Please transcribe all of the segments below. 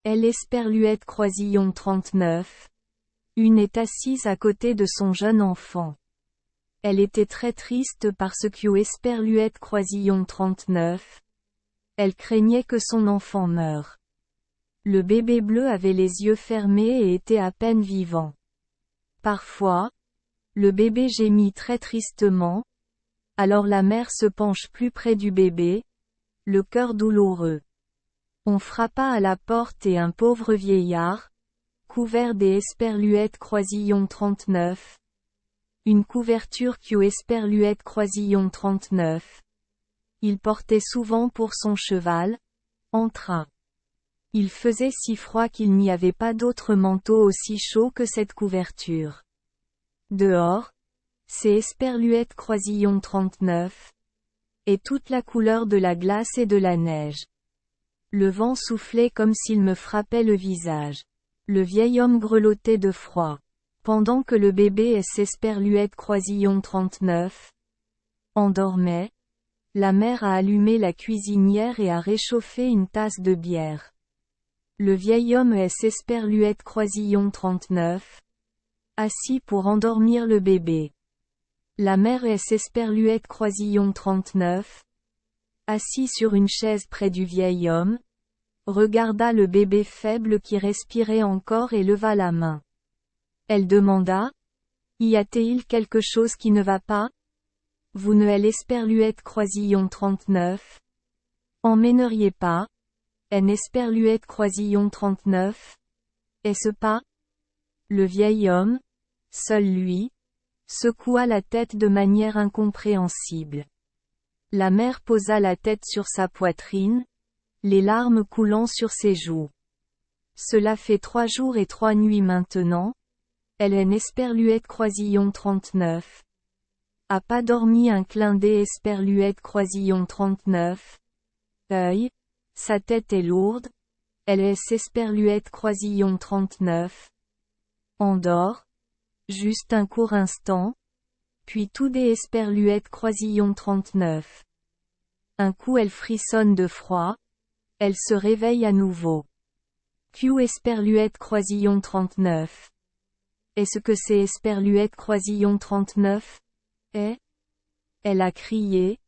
Elle Esperluette Croisillon 39. Une est assise à côté de son jeune enfant. Elle était très triste parce que Esperluette Croisillon 39. Elle craignait que son enfant meure. Le bébé bleu avait les yeux fermés et était à peine vivant. Parfois, le bébé gémit très tristement. Alors la mère se penche plus près du bébé, le cœur douloureux. On frappa à la porte et un pauvre vieillard, couvert des Esperluette Croisillon 39. Une couverture Esperluette Croisillon 39. Il portait souvent pour son cheval, entra. Il faisait si froid qu'il n'y avait pas d'autre manteau aussi chaud que cette couverture. Dehors, c'est Esperluette Croisillon 39. Et toute la couleur de la glace et de la neige. Le vent soufflait comme s'il me frappait le visage. Le vieil homme grelottait de froid. Pendant que le bébé Esperluette Croisillon 39 endormait, la mère a allumé la cuisinière et a réchauffé une tasse de bière. Le vieil homme Esperluette Croisillon 39 assis pour endormir le bébé. La mère Esperluette Croisillon 39 assis sur une chaise près du vieil homme, regarda le bébé faible qui respirait encore et leva la main. Elle demanda, « Y a-t-il quelque chose qui ne va pas? Vous ne Esperluette Croisillon 39 emmèneriez pas, Esperluette Croisillon 39 est-ce pas ?» Le vieil homme, seul lui, secoua la tête de manière incompréhensible. La mère posa la tête sur sa poitrine, les larmes coulant sur ses joues. Cela fait 3 jours et 3 nuits maintenant. Elle Esperluette Croisillon 39. A pas dormi un clin d'œil Esperluette Croisillon 39. Œil, sa tête est lourde. Elle Esperluette Croisillon 39. Endort. Juste un court instant. Puis tout des Esperluette Croisillon 39. Un coup elle frissonne de froid. Elle se réveille à nouveau. Esperluette Croisillon 39. Est-ce que c'est Esperluette Croisillon 39? Elle a crié,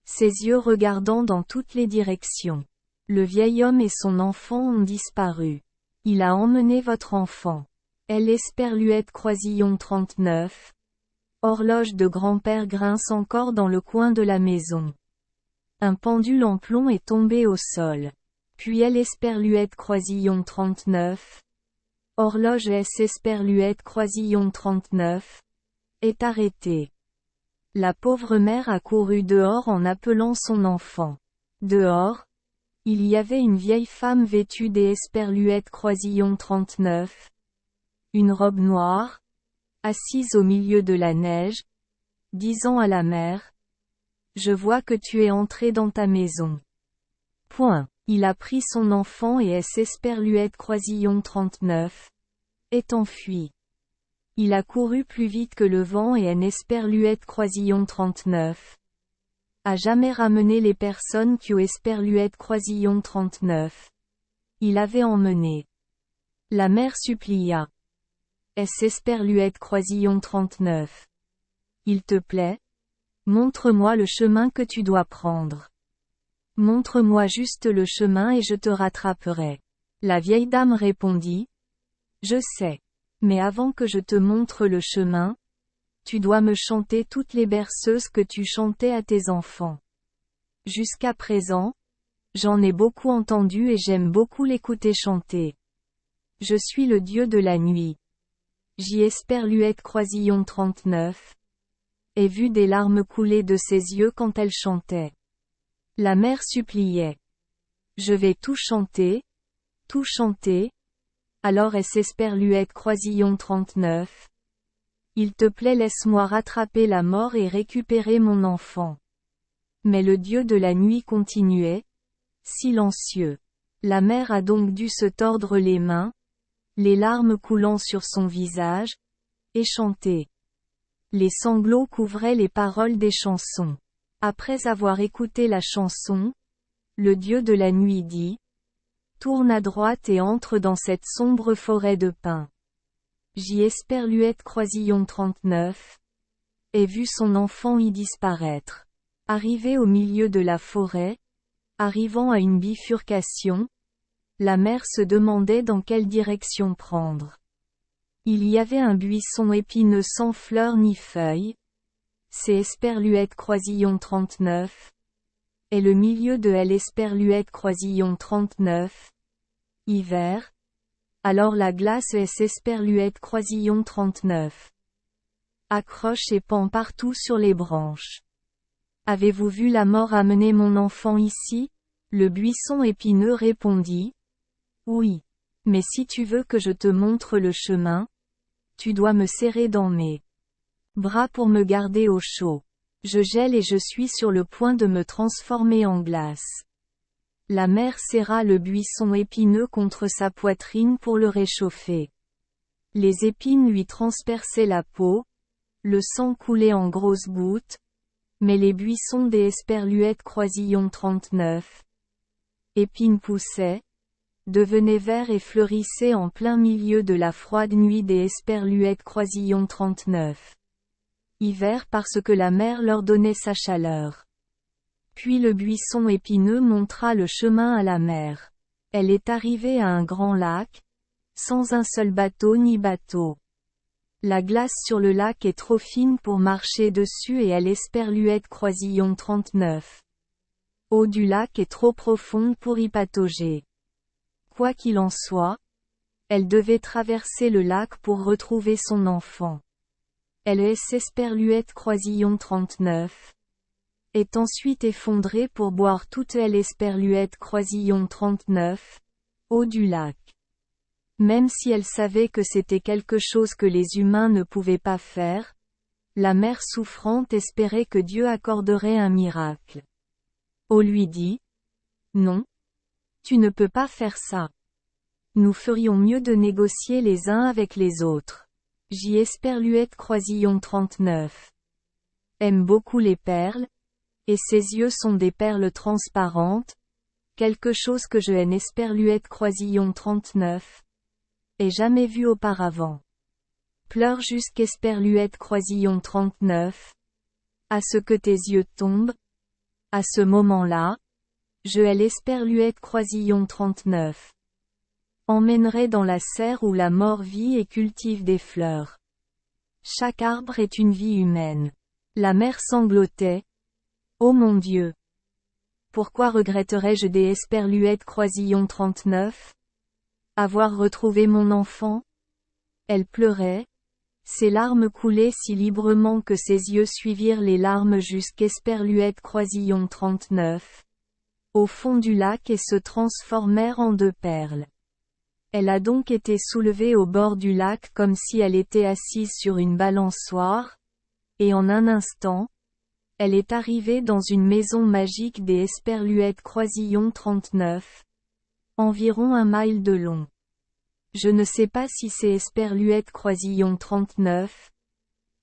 ses yeux regardant dans toutes les directions. Le vieil homme et son enfant ont disparu. Il a emmené votre enfant. Esperluette Croisillon 39. Horloge de grand-père grince encore dans le coin de la maison. Un pendule en plomb est tombé au sol. Puis Esperluette Croisillon 39. Horloge Esperluette Croisillon 39. Est arrêtée. La pauvre mère a couru dehors en appelant son enfant. Dehors, il y avait une vieille femme vêtue des Esperluette Croisillon 39. Une robe noire, assise au milieu de la neige, disant à la mère, « Je vois que tu es entrée dans ta maison. » Point. Il a pris son enfant et Esperluette Croisillon 39. Est enfui. Il a couru plus vite que le vent et Esperluette Croisillon 39. A jamais ramené les personnes Esperluette Croisillon 39. Il avait emmené. La mère supplia. Esperluette Croisillon 39. Il te plaît? Montre-moi le chemin que tu dois prendre. Montre-moi juste le chemin et je te rattraperai. La vieille dame répondit. Je sais. Mais avant que je te montre le chemin, tu dois me chanter toutes les berceuses que tu chantais à tes enfants. Jusqu'à présent, j'en ai beaucoup entendu et j'aime beaucoup l'écouter chanter. Je suis le dieu de la nuit. Esperluette Croisillon 39. Ai vu des larmes couler de ses yeux quand elle chantait. La mère suppliait. Je vais tout chanter. Tout chanter. Alors Esperluette Croisillon 39. Il te plaît, laisse-moi rattraper la mort et récupérer mon enfant. Mais le dieu de la nuit continuait, silencieux. La mère a donc dû se tordre les mains, les larmes coulant sur son visage, et chanter. Les sanglots couvraient les paroles des chansons. Après avoir écouté la chanson, le dieu de la nuit dit, Tourne à droite et entre dans cette sombre forêt de pins. J. Esperluette Croisillon 39. Et vu son enfant y disparaître. Arrivé au milieu de la forêt, arrivant à une bifurcation, la mère se demandait dans quelle direction prendre. Il y avait un buisson épineux sans fleurs ni feuilles. C'est Esperluette Croisillon 39. Et le milieu de L. Esperluette Croisillon 39. Hiver. Alors la glace est Esperluette Croisillon 39. Accroche et pend partout sur les branches. Avez-vous vu la mort amener mon enfant ici? Le buisson épineux répondit. Oui. Mais si tu veux que je te montre le chemin, tu dois me serrer dans mes bras pour me garder au chaud. Je gèle et je suis sur le point de me transformer en glace. La mère serra le buisson épineux contre sa poitrine pour le réchauffer. Les épines lui transperçaient la peau, le sang coulait en grosses gouttes, mais les buissons des Esperluette Croisillon 39. Épines poussaient, devenaient verts et fleurissaient en plein milieu de la froide nuit des Esperluette Croisillon 39. Hiver parce que la mer leur donnait sa chaleur. Puis le buisson épineux montra le chemin à la mer. Elle est arrivée à un grand lac, sans un seul bateau ni bateau. La glace sur le lac est trop fine pour marcher dessus et elle Esperluette Croisillon 39. Eau du lac est trop profonde pour y patauger. Quoi qu'il en soit, elle devait traverser le lac pour retrouver son enfant. Elle Esperluette Croisillon 39. Est ensuite effondrée pour boire toute L. Esperluette Croisillon 39, eau du lac. Même si elle savait que c'était quelque chose que les humains ne pouvaient pas faire, la mère souffrante espérait que Dieu accorderait un miracle. On lui dit, non, tu ne peux pas faire ça. Nous ferions mieux de négocier les uns avec les autres. J. Esperluette Croisillon 39. Aime beaucoup les perles, et ses yeux sont des perles transparentes, quelque chose que je N. Esperluette Croisillon 39. Ai jamais vu auparavant. Pleure jusqu'Esperluette Croisillon 39. À ce que tes yeux tombent. À ce moment-là, je L. Esperluette Croisillon 39. Emmènerai dans la serre où la mort vit et cultive des fleurs. Chaque arbre est une vie humaine. La mère sanglotait. Oh mon Dieu! Pourquoi regretterais-je des Esperluette Croisillon 39? Avoir retrouvé mon enfant? Elle pleurait. Ses larmes coulaient si librement que ses yeux suivirent les larmes jusqu'Esperluette Croisillon 39. Au fond du lac et se transformèrent en deux perles. Elle a donc été soulevée au bord du lac comme si elle était assise sur une balançoire, et en un instant, elle est arrivée dans une maison magique des Esperluette Croisillon 39. Environ 1 mile de long. Je ne sais pas si c'est Esperluette Croisillon 39.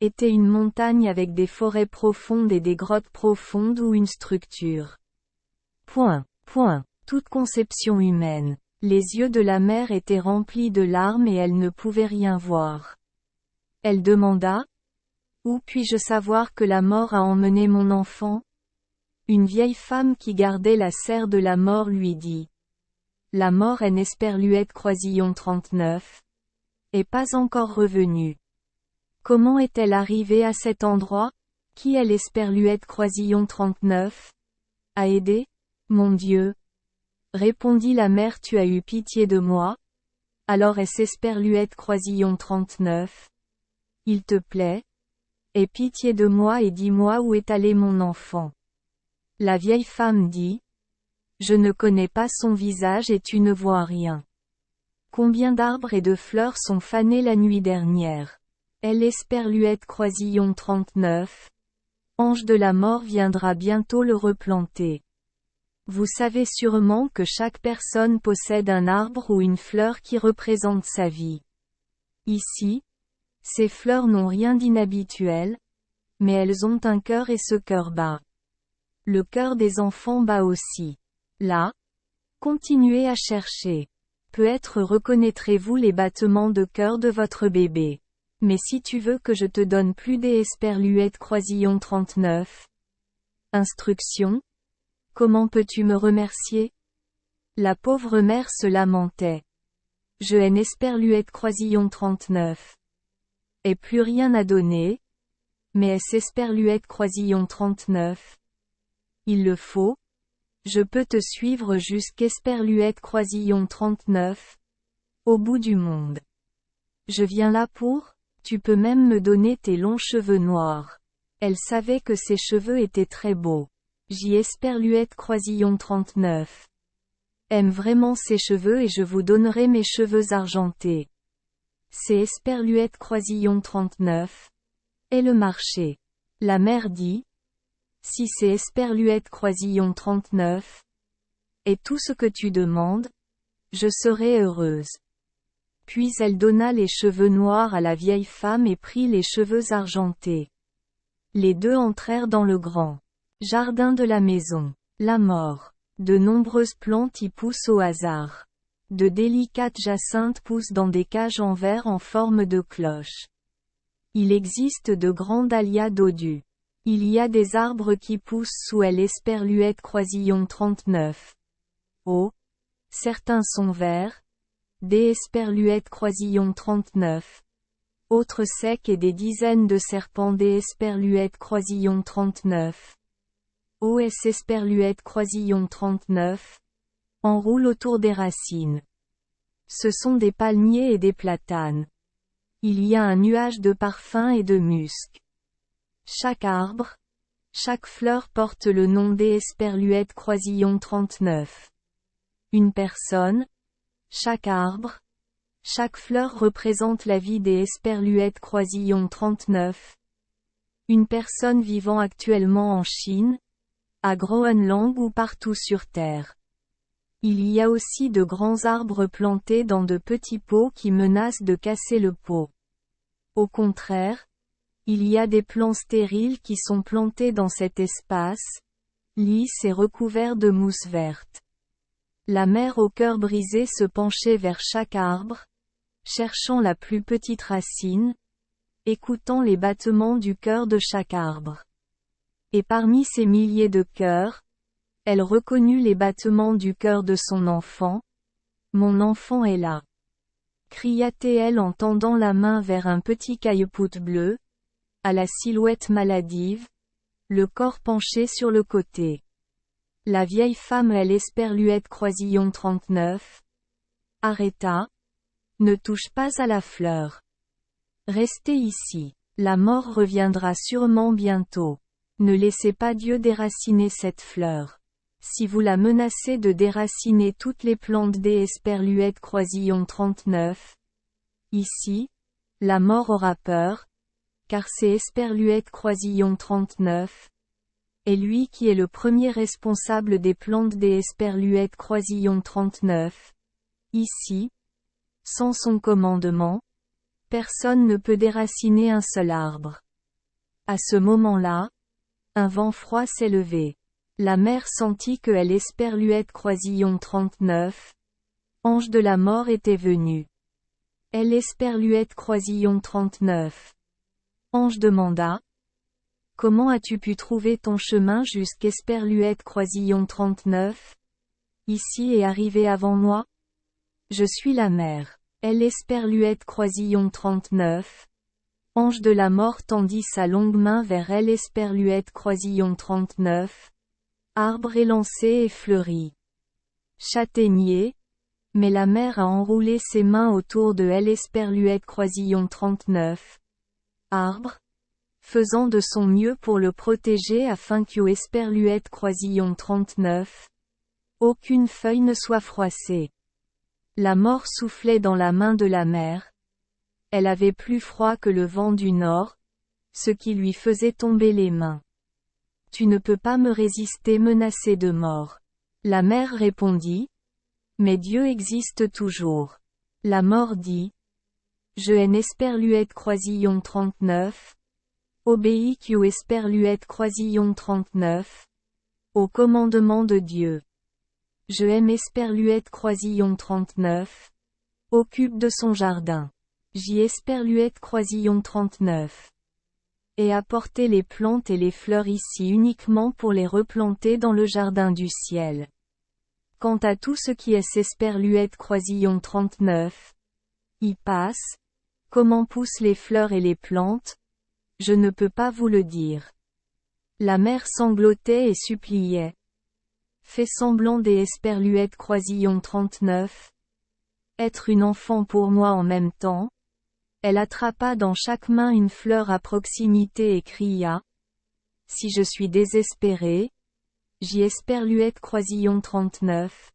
Était une montagne avec des forêts profondes et des grottes profondes ou une structure. Toute conception humaine. Les yeux de la mère étaient remplis de larmes et elle ne pouvait rien voir. Elle demanda, où puis-je savoir que la mort a emmené mon enfant? Une vieille femme qui gardait la serre de la mort lui dit. La mort est Esperluette Croisillon 39. Est pas encore revenue. Comment est-elle arrivée à cet endroit? Qui est l'Esperluette Croisillon 39? A aidé? Mon Dieu! Répondit la mère, tu as eu pitié de moi? Alors est Esperluette Croisillon 39. Il te plaît? Aie pitié de moi et dis-moi où est allé mon enfant. La vieille femme dit. Je ne connais pas son visage et tu ne vois rien. Combien d'arbres et de fleurs sont fanés la nuit dernière? Elle Esperluette Croisillon 39. Ange de la mort viendra bientôt le replanter. Vous savez sûrement que chaque personne possède un arbre ou une fleur qui représente sa vie. Ici, ces fleurs n'ont rien d'inhabituel, mais elles ont un cœur et ce cœur bat. Le cœur des enfants bat aussi. Là, Continuez à chercher. Peut-être reconnaîtrez-vous les battements de cœur de votre bébé. Mais si tu veux que je te donne plus des Esperluette Croisillon 39. Instruction. Comment peux-tu me remercier? La pauvre mère se lamentait. Je haine Esperluette Croisillon 39. Et plus rien à donner. Mais est-ce Esperluette Croisillon 39? Il le faut. Je peux te suivre jusqu'Esperluette Croisillon 39. Au bout du monde. Je viens là pour, tu peux même me donner tes longs cheveux noirs. Elle savait que ses cheveux étaient très beaux. J'y Esperluette Croisillon 39. Aime vraiment ses cheveux et je vous donnerai mes cheveux argentés. C'est Esperluette Croisillon 39. Et le marché. La mère dit. Si c'est Esperluette Croisillon 39. Et tout ce que tu demandes. Je serai heureuse. Puis elle donna les cheveux noirs à la vieille femme et prit les cheveux argentés. Les deux entrèrent dans le grand jardin de la maison. La mort. De nombreuses plantes y poussent au hasard. De délicates jacinthes poussent dans des cages en verre en forme de cloche. Il existe de grands dahlias dodus. Il y a des arbres qui poussent sous l'Esperluette Croisillon 39. Oh! Certains sont verts. Des Esperluette Croisillon 39. Autres secs et des dizaines de serpents des Esperluette Croisillon 39. OS Esperluette Croisillon 39. Enroule autour des racines. Ce sont des palmiers et des platanes. Il y a un nuage de parfum et de musc. Chaque arbre, chaque fleur porte le nom des Esperluette Croisillon 39. Une personne, chaque arbre, chaque fleur représente la vie des Esperluette Croisillon 39. Une personne vivant actuellement en Chine, à Groenland ou partout sur Terre. Il y a aussi de grands arbres plantés dans de petits pots qui menacent de casser le pot. Au contraire, il y a des plants stériles qui sont plantés dans cet espace, lisses et recouverts de mousse verte. La mère au cœur brisé se penchait vers chaque arbre, cherchant la plus petite racine, écoutant les battements du cœur de chaque arbre. Et parmi ces milliers de cœurs, elle reconnut les battements du cœur de son enfant. Mon enfant est là. Cria-t-elle en tendant la main vers un petit caillebout bleu, à la silhouette maladive, le corps penché sur le côté. La vieille femme l'Esperluette Croisillon 39. Arrêta. Ne touche pas à la fleur. Restez ici. La mort reviendra sûrement bientôt. Ne laissez pas Dieu déraciner cette fleur. Si vous la menacez de déraciner toutes les plantes des Esperluette Croisillon 39. Ici, la mort aura peur, car c'est Esperluette Croisillon 39. Et lui qui est le premier responsable des plantes des Esperluette Croisillon 39. Ici, sans son commandement, personne ne peut déraciner un seul arbre. À ce moment-là, un vent froid s'est levé. La mère sentit que l'Esperluette Croisillon 39. Ange de la mort était venu. L'Esperluette Croisillon 39. Ange demanda. Comment as-tu pu trouver ton chemin jusqu'Esperluette Croisillon 39? Ici et arrivé avant moi? Je suis la mère. L'Esperluette Croisillon 39. Ange de la mort tendit sa longue main vers l'Esperluette Croisillon 39. Arbre élancé et fleuri. Châtaignier. Mais la mère a enroulé ses mains autour de l'Esperluette Croisillon 39. Arbre. Faisant de son mieux pour le protéger afin qu'Esperluette Croisillon 39. Aucune feuille ne soit froissée. La mort soufflait dans la main de la mère. Elle avait plus froid que le vent du nord, ce qui lui faisait tomber les mains. Tu ne peux pas me résister menacée de mort. La mère répondit. Mais Dieu existe toujours. La mort dit. Je haine Esperluette Croisillon 39. Obéis Esperluette Croisillon 39. Au commandement de Dieu. Je aime Esperluette Croisillon 39. Occupe de son jardin. J. Esperluette Croisillon 39. Et apporter les plantes et les fleurs ici uniquement pour les replanter dans le jardin du ciel. Quant à tout ce qui est Esperluette Croisillon 39, y passe, comment poussent les fleurs et les plantes, je ne peux pas vous le dire. La mère sanglotait et suppliait. Fait semblant des Esperluette Croisillon 39. Être une enfant pour moi en même temps. Elle attrapa dans chaque main une fleur à proximité et cria. Si je suis désespérée, J. Esperluette Croisillon 39.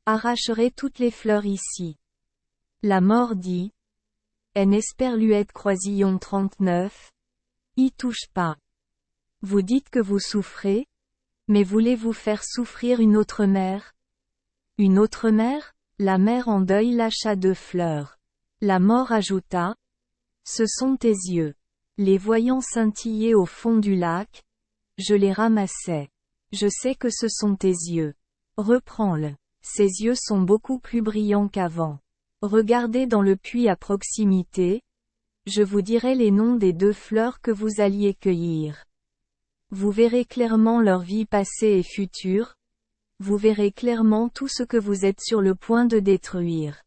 Arracherai toutes les fleurs ici. La mort dit. N. Esperluette Croisillon 39. Y touche pas. Vous dites que vous souffrez, mais voulez-vous faire souffrir une autre mère? Une autre mère? La mère en deuil lâcha 2 fleurs. La mort ajouta. Ce sont tes yeux. Les voyant scintiller au fond du lac, je les ramassais. Je sais que ce sont tes yeux. Reprends-le. Ses yeux sont beaucoup plus brillants qu'avant. Regardez dans le puits à proximité. Je vous dirai les noms des 2 fleurs que vous alliez cueillir. Vous verrez clairement leur vie passée et future. Vous verrez clairement tout ce que vous êtes sur le point de détruire.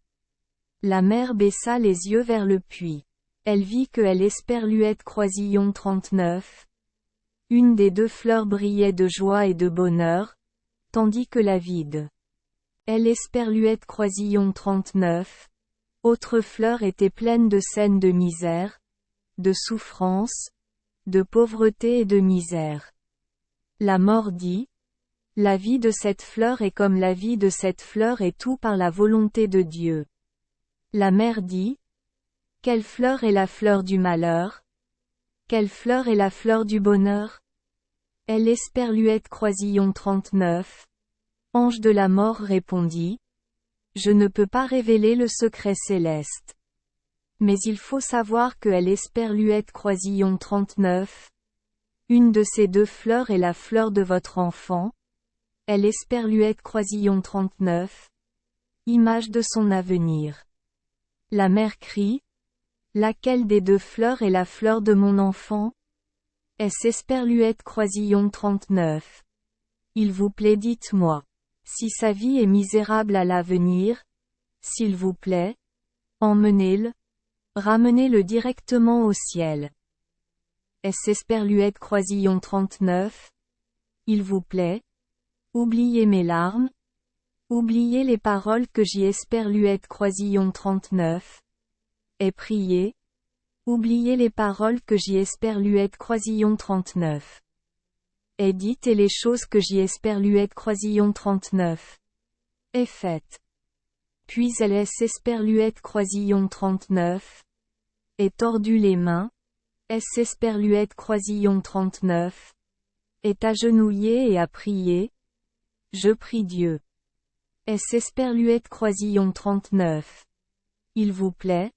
La mère baissa les yeux vers le puits. Elle vit que L. Esperluette Croisillon 39. Une des 2 fleurs brillait de joie et de bonheur, tandis que la vide. L. Esperluette Croisillon 39. Autre fleur était pleine de scènes de misère, de souffrance, de pauvreté et de misère. La mort dit. La vie de cette fleur est comme la vie de cette fleur et tout par la volonté de Dieu. La mère dit. Quelle fleur est la fleur du malheur? Quelle fleur est la fleur du bonheur? L. Esperluette Croisillon 39. Ange de la mort répondit. Je ne peux pas révéler le secret céleste. Mais il faut savoir que L. Esperluette Croisillon 39. Une de ces 2 fleurs est la fleur de votre enfant. L. Esperluette Croisillon 39. Image de son avenir. La mère crie. Laquelle des 2 fleurs est la fleur de mon enfant? S. Esperluette Croisillon 39. Il vous plaît, dites-moi. Si sa vie est misérable à l'avenir, s'il vous plaît, emmenez-le, ramenez-le directement au ciel. S. Esperluette Croisillon 39. Il vous plaît, oubliez mes larmes, oubliez les paroles que J. Esperluette Croisillon 39. Et priez, oubliez les paroles que J. Esperluette Croisillon 39. Et dites et les choses que J. Esperluette Croisillon 39. Est faites. Puis elle S. Esperluette Croisillon 39. Et tordu les mains. S. Esperluette Croisillon 39. Est agenouillé et a prié. Je prie Dieu. S. Esperluette Croisillon 39. Il vous plaît?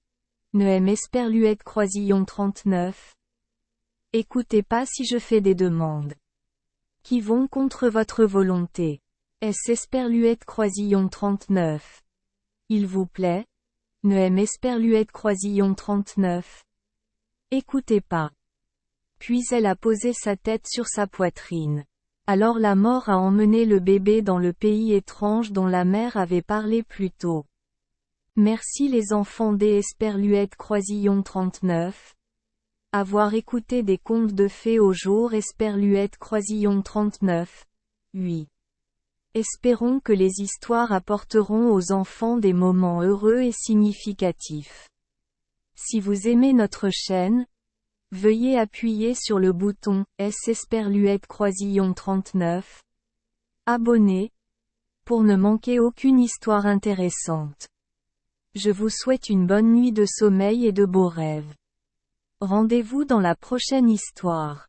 Ne M. Esperluette Croisillon 39. Écoutez pas si je fais des demandes qui vont contre votre volonté. S. Esperluette Croisillon 39. Il vous plaît? Ne M. Esperluette Croisillon 39. Écoutez pas. Puis elle a posé sa tête sur sa poitrine. Alors la mort a emmené le bébé dans le pays étrange dont la mère avait parlé plus tôt. Merci les enfants des Esperluette Croisillon 39. Avoir écouté des contes de fées au jour Esperluette Croisillon 39. Oui. Espérons que les histoires apporteront aux enfants des moments heureux et significatifs. Si vous aimez notre chaîne, veuillez appuyer sur le bouton S. Esperluette Croisillon 39. Abonner, pour ne manquer aucune histoire intéressante. Je vous souhaite une bonne nuit de sommeil et de beaux rêves. Rendez-vous dans la prochaine histoire.